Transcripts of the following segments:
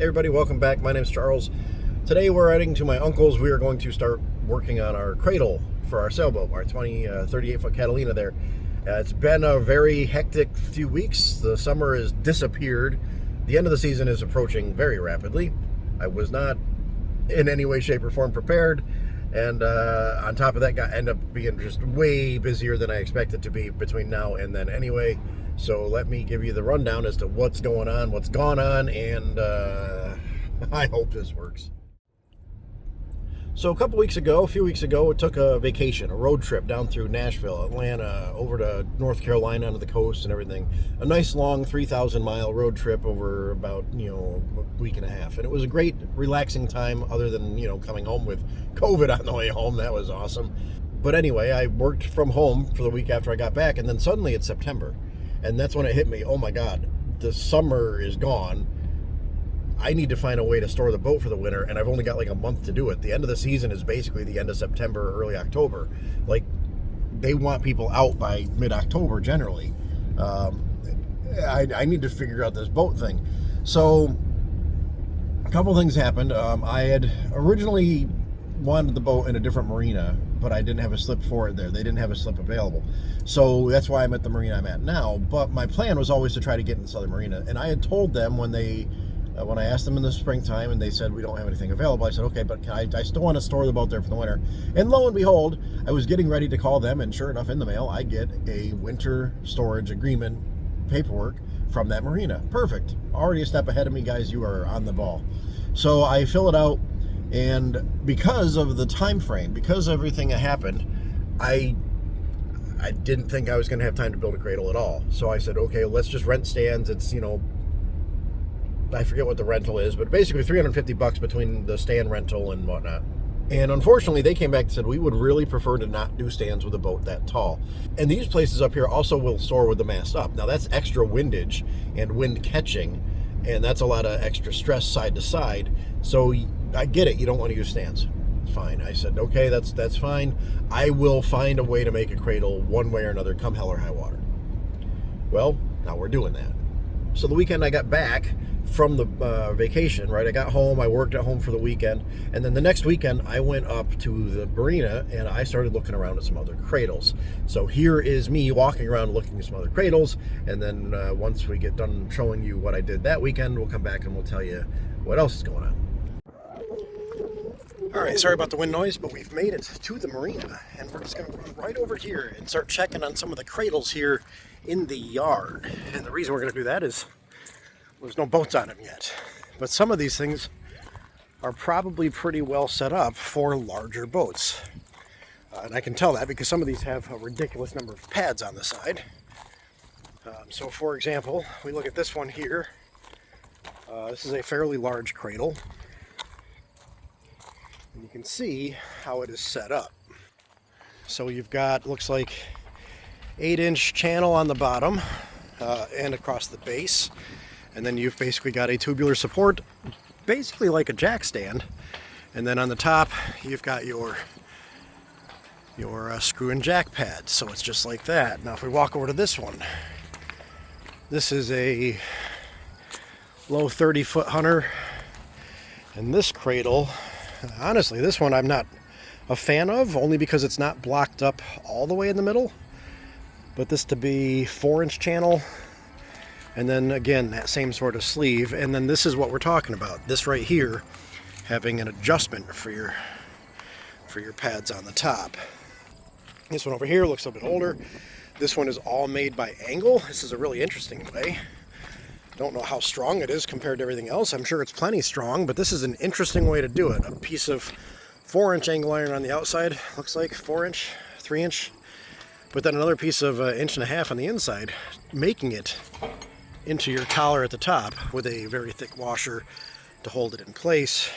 Hey everybody, welcome back. My name's Charles. Today we're heading to my uncle's. We are going to start working on our cradle for our sailboat, our 38-foot Catalina there. It's been a very hectic few weeks. The summer has disappeared. The end of the season is approaching very rapidly. I was not in any way, shape, or form prepared. And on top of that, ended up being just way busier than I expected to be between now and then anyway. So let me give you the rundown as to what's going on, what's gone on, and I hope this works. So a few weeks ago, I took a vacation, a road trip down through Nashville, Atlanta, over to North Carolina, onto the coast and everything. A nice long 3,000-mile road trip over about, a week and a half. And it was a great, relaxing time other than, coming home with COVID on the way home. That was awesome. But anyway, I worked from home for the week after I got back, and then suddenly it's September. And that's when it hit me, oh my God, the summer is gone. I need to find a way to store the boat for the winter, and I've only got like a month to do it. The end of the season is basically the end of September, early October. Like, they want people out by mid-October generally. I need to figure out this boat thing. So, a couple things happened. I had originally wanted the boat in a different marina, but I didn't have a slip for it there. They didn't have a slip available. So that's why I'm at the marina I'm at now. But my plan was always to try to get in the Southern Marina. And I had told them when I asked them in the springtime and they said we don't have anything available, I said, okay, but I still want to store the boat there for the winter. And lo and behold, I was getting ready to call them, and sure enough, in the mail, I get a winter storage agreement paperwork from that marina. Perfect. Already a step ahead of me, guys. You are on the ball. So I fill it out, and because of the time frame, because everything that happened, I didn't think I was going to have time to build a cradle at all. So I said, okay, let's just rent stands. It's, I forget what the rental is, but basically $350 between the stand rental and whatnot. And unfortunately, they came back and said, we would really prefer to not do stands with a boat that tall. And these places up here also will store with the mast up. Now, that's extra windage and wind catching, and that's a lot of extra stress side to side. So I get it. You don't want to use stands. Fine. I said, okay, that's fine. I will find a way to make a cradle one way or another, come hell or high water. Well, now we're doing that. So the weekend I got back from the vacation, right? I got home, I worked at home for the weekend, and then the next weekend I went up to the marina and I started looking around at some other cradles. So here is me walking around looking at some other cradles, and then once we get done showing you what I did that weekend, we'll come back and we'll tell you what else is going on. All right, sorry about the wind noise, but we've made it to the marina, and we're just going to run right over here and start checking on some of the cradles here in the yard. And the reason we're going to do that is there's no boats on them yet. But some of these things are probably pretty well set up for larger boats. And I can tell that because some of these have a ridiculous number of pads on the side. So for example, we look at this one here. This is a fairly large cradle. And you can see how it is set up. So you've got, looks like, 8-inch channel on the bottom and across the base. And then you've basically got a tubular support, basically like a jack stand. And then on the top, you've got your screw and jack pad. So it's just like that. Now if we walk over to this one, this is a low 30-foot hunter. And this cradle, honestly, this one I'm not a fan of, only because it's not blocked up all the way in the middle. But this to be 4-inch channel. And then again, that same sort of sleeve. And then this is what we're talking about. This right here, having an adjustment for your pads on the top. This one over here looks a bit older. This one is all made by angle. This is a really interesting way. Don't know how strong it is compared to everything else. I'm sure it's plenty strong, but this is an interesting way to do it. A piece of 4-inch angle iron on the outside, looks like 4-inch, 3-inch, but then another piece of 1.5 inches on the inside, making it into your collar at the top with a very thick washer to hold it in place.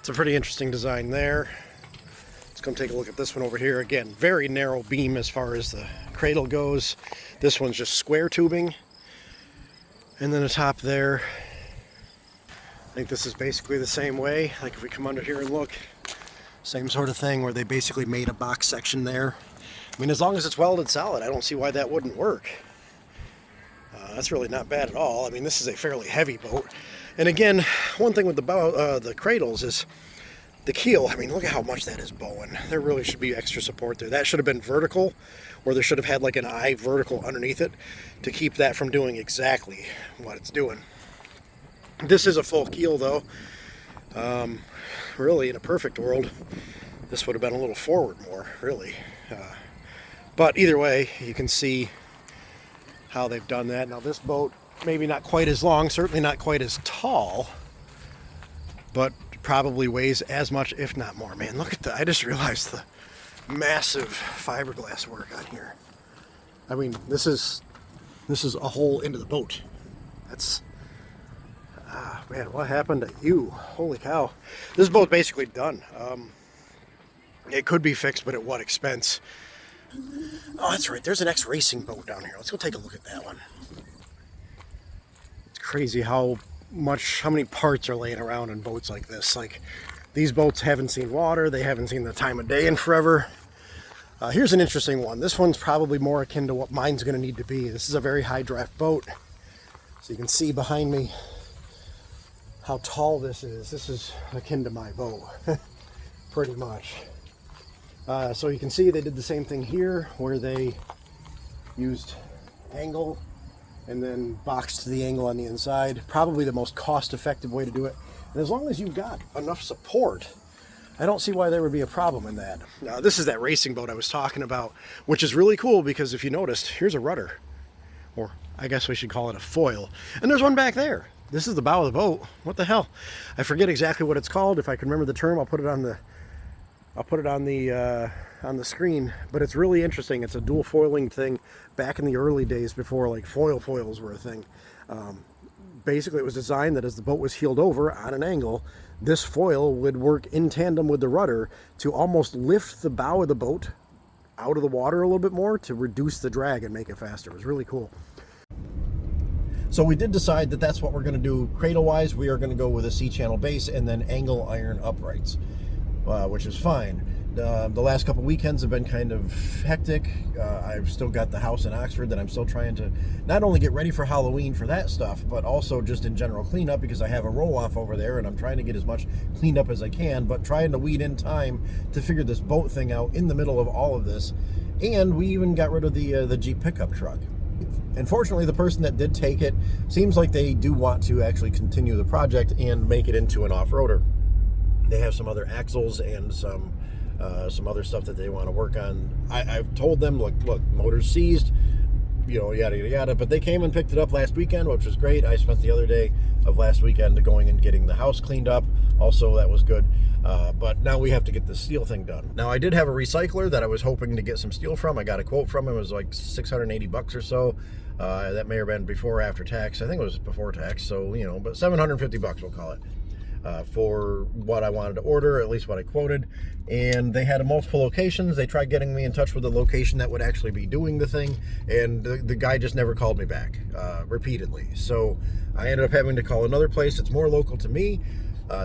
It's a pretty interesting design there. Let's come take a look at this one over here. Again, very narrow beam as far as the cradle goes. This one's just square tubing. And then the top there, I think this is basically the same way. Like if we come under here and look, same sort of thing where they basically made a box section there. I mean, as long as it's welded solid, I don't see why that wouldn't work. That's really not bad at all. I mean, this is a fairly heavy boat. And again, one thing with the cradles is the keel. I mean, look at how much that is bowing. There really should be extra support there. That should have been vertical, or there should have had like an eye vertical underneath it to keep that from doing exactly what it's doing. This is a full keel though. Really, in a perfect world, this would have been a little forward more, really. But either way, you can see how they've done that. Now this boat, maybe not quite as long, certainly not quite as tall, but probably weighs as much, if not more. Man, look at I just realized the massive fiberglass work on here. I mean, this is a hole into the boat. That's, man, what happened to you? Holy cow. This boat's basically done. It could be fixed, but at what expense? Oh, that's right. There's an ex-racing boat down here. Let's go take a look at that one. It's crazy how many parts are laying around in boats like this. Like, these boats haven't seen water. They haven't seen the time of day in forever. Here's an interesting one. This one's probably more akin to what mine's going to need to be. This is a very high draft boat. So you can see behind me how tall this is. This is akin to my boat, pretty much. So you can see they did the same thing here, where they used angle and then boxed the angle on the inside. Probably the most cost-effective way to do it. And as long as you've got enough support, I don't see why there would be a problem in that. Now, this is that racing boat I was talking about, which is really cool because if you noticed, here's a rudder, or I guess we should call it a foil. And there's one back there. This is the bow of the boat. What the hell? I forget exactly what it's called. If I can remember the term, I'll put it on the screen. But it's really interesting. It's a dual foiling thing back in the early days before like foils were a thing. Basically, it was designed that as the boat was heeled over on an angle, this foil would work in tandem with the rudder to almost lift the bow of the boat out of the water a little bit more to reduce the drag and make it faster. It was really cool. So we did decide that that's what we're going to do cradle-wise. We are going to go with a C-channel base and then angle iron uprights, which is fine. The last couple weekends have been kind of hectic. I've still got the house in Oxford that I'm still trying to not only get ready for Halloween for that stuff, but also just in general cleanup, because I have a roll-off over there and I'm trying to get as much cleaned up as I can, but trying to weed in time to figure this boat thing out in the middle of all of this. And we even got rid of the Jeep pickup truck. And fortunately, the person that did take it seems like they do want to actually continue the project and make it into an off-roader. They have some other axles and some other stuff that they want to work on. I've told them, look, motor's seized, yada, yada, yada. But they came and picked it up last weekend, which was great. I spent the other day of last weekend going and getting the house cleaned up. Also, that was good. But now we have to get the steel thing done. Now, I did have a recycler that I was hoping to get some steel from. I got a quote from him. It was like $680 or so. That may have been before or after tax. I think it was before tax. So, but $750 we'll call it. For what I wanted to order, at least what I quoted. And they had multiple locations. They tried getting me in touch with the location that would actually be doing the thing, and the guy just never called me back repeatedly. So I ended up having to call another place that's more local to me.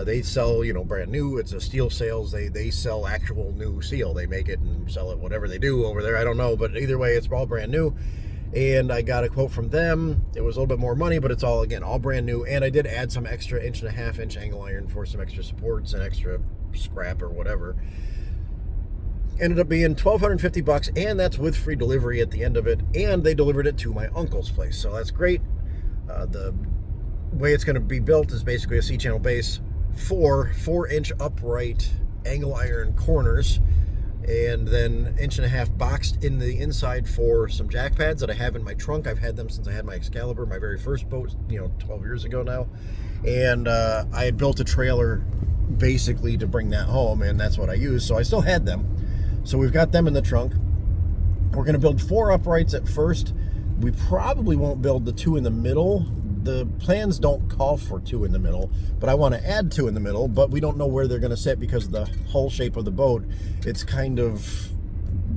They sell, brand new. It's a steel sales. They sell actual new steel. They make it and sell it, whatever they do over there. I don't know, but either way, it's all brand new. And I got a quote from them. It was a little bit more money, but it's all brand new. And I did add some extra 1.5 inch angle iron for some extra supports and extra scrap or whatever. Ended up being $1,250, and that's with free delivery at the end of it. And they delivered it to my uncle's place, so that's great. The way it's going to be built is basically a C-channel base, 4-inch upright angle iron corners, and then 1.5 inch boxed in the inside for some jack pads that I have in my trunk. I've had them since I had my Excalibur, my very first boat, 12 years ago now. And I had built a trailer basically to bring that home, and that's what I used. So I still had them. So we've got them in the trunk. We're going to build 4 uprights at first. We probably won't build the 2 in the middle. The plans don't call for 2 in the middle, but I want to add 2 in the middle, but we don't know where they're going to sit because of the hull shape of the boat. It's kind of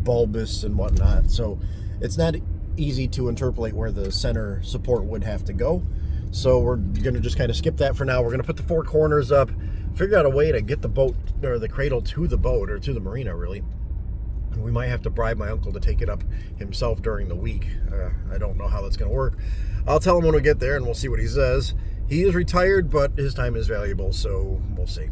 bulbous and whatnot, so it's not easy to interpolate where the center support would have to go. So we're going to just kind of skip that for now. We're going to put the 4 corners up, figure out a way to get the boat or the cradle to the boat, or to the marina really. We might have to bribe my uncle to take it up himself during the week. I don't know how that's going to work. I'll tell him when we get there and we'll see what he says. He is retired, but his time is valuable, so we'll see.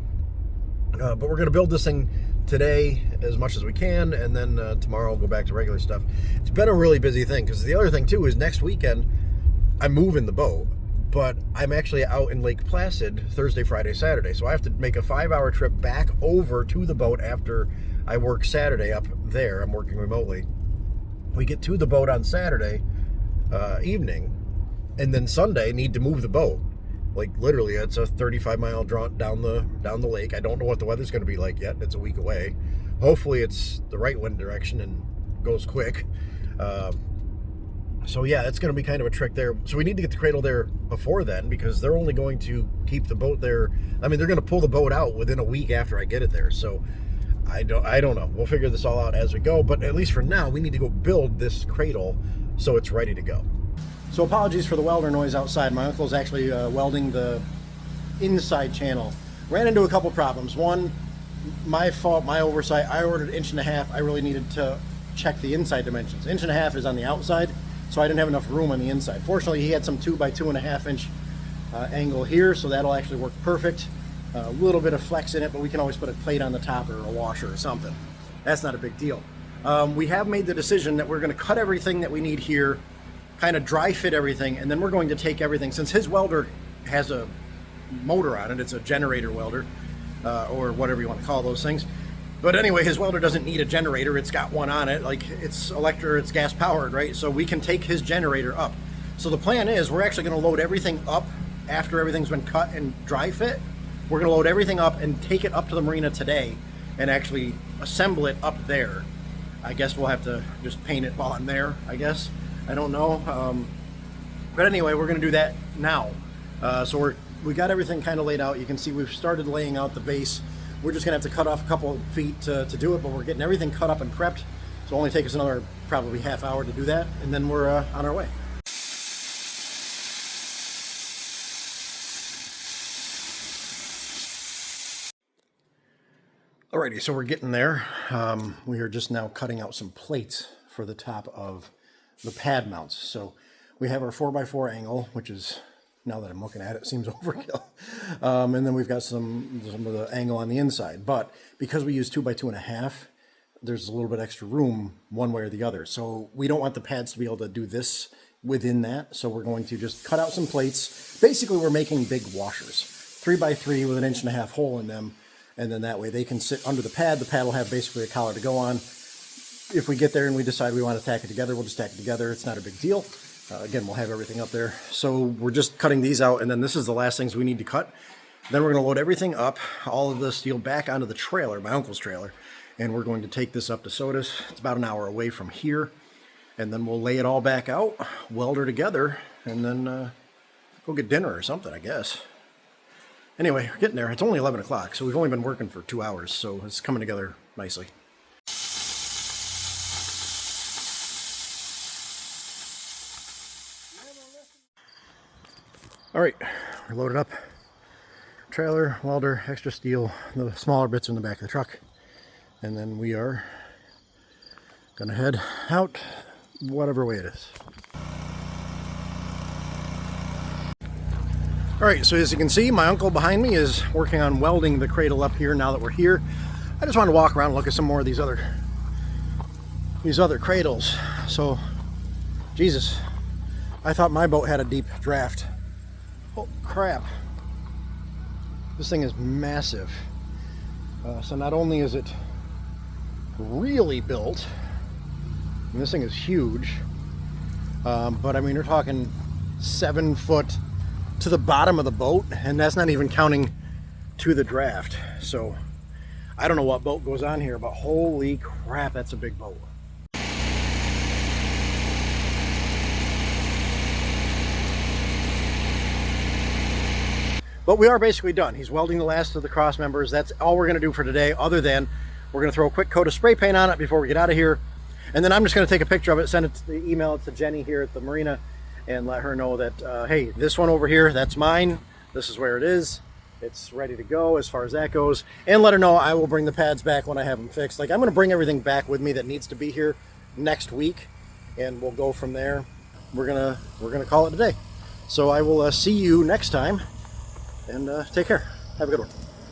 But we're going to build this thing today as much as we can, and then tomorrow we'll go back to regular stuff. It's been a really busy thing, because the other thing too is next weekend I'm moving the boat, but I'm actually out in Lake Placid Thursday, Friday, Saturday. So I have to make a 5-hour trip back over to the boat after I work Saturday up there. I'm working remotely. We get to the boat on Saturday evening, and then Sunday need to move the boat. Like literally, it's a 35-mile draw down the lake. I don't know what the weather's going to be like yet. It's a week away. Hopefully it's the right wind direction and goes quick. So yeah, it's going to be kind of a trick there. So we need to get the cradle there before then, because they're only going to keep the boat there. I mean, they're going to pull the boat out within a week after I get it there. So I don't know. We'll figure this all out as we go. But at least for now, we need to go build this cradle so it's ready to go. So apologies for the welder noise outside. My uncle's actually welding the inside channel. Ran into a couple problems. One, my fault, my oversight. I ordered 1.5 inches. I really needed to check the inside dimensions. 1.5 inches is on the outside, so I didn't have enough room on the inside. Fortunately, he had some 2 by 2.5 inch angle here, so that'll actually work perfect. A little bit of flex in it, but we can always put a plate on the top or a washer or something. That's not a big deal. We have made the decision that we're going to cut everything that we need here, kind of dry fit everything, and then we're going to take everything. Since his welder has a motor on it, it's a generator welder, or whatever you want to call those things. But anyway, his welder doesn't need a generator. It's got one on it. Like, it's electric, it's gas powered, right? So we can take his generator up. So the plan is we're actually going to load everything up after everything's been cut and dry fit. We're going to load everything up and take it up to the marina today and actually assemble it up there. I guess we'll have to just paint it while I'm there, I guess. I don't know. But anyway, we're going to do that now. So we got everything kind of laid out. You can see we've started laying out the base. We're just going to have to cut off a couple of feet to do it, but we're getting everything cut up and prepped. So it'll only take us another probably half hour to do that, and then we're on our way. Alrighty, so we're getting there. We are just now cutting out some plates for the top of the pad mounts. So we have our 4x4 angle, which is, now that I'm looking at it, seems overkill. And then we've got some of the angle on the inside. But because we use 2 by 2.5, there's a little bit extra room one way or the other. So we don't want the pads to be able to do this within that. So we're going to just cut out some plates. Basically, we're making big washers, 3x3 with an 1.5 inch hole in them. And then that way they can sit under the pad. The pad will have basically a collar to go on. If we get there and we decide we want to tack it together, we'll just tack it together. It's not a big deal. Again, we'll have everything up there. So we're just cutting these out, and then this is the last things we need to cut. Then we're going to load everything up, all of the steel back onto the trailer, my uncle's trailer, and we're going to take this up to Sodas. It's about an hour away from here, and then we'll lay it all back out, weld her together, and then go get dinner or something, I guess. Anyway, we're getting there. It's only 11 o'clock, so we've only been working for 2 hours, so it's coming together nicely. All right, we're loaded up. Trailer, welder, extra steel, the smaller bits in the back of the truck. And then we are gonna head out whatever way it is. All right, so as you can see, my uncle behind me is working on welding the cradle up here now that we're here. I just wanted to walk around and look at some more of these other cradles. So, Jesus, I thought my boat had a deep draft. Oh crap, this thing is massive. So not only is it really built, and this thing is huge, but I mean, you're talking 7 foot to the bottom of the boat, and that's not even counting to the draft. So I don't know what boat goes on here, but holy crap, that's a big boat. But we are basically done. He's welding the last of the cross members. That's all we're gonna do for today, other than we're gonna throw a quick coat of spray paint on it before we get out of here. And then I'm just gonna take a picture of it, send it to email it to Jenny here at the marina, and let her know that, hey, this one over here, that's mine. This is where it is. It's ready to go as far as that goes. And let her know I will bring the pads back when I have them fixed. Like, I'm gonna bring everything back with me that needs to be here next week, and we'll go from there. we're gonna call it a day. So I will see you next time, and take care. Have a good one.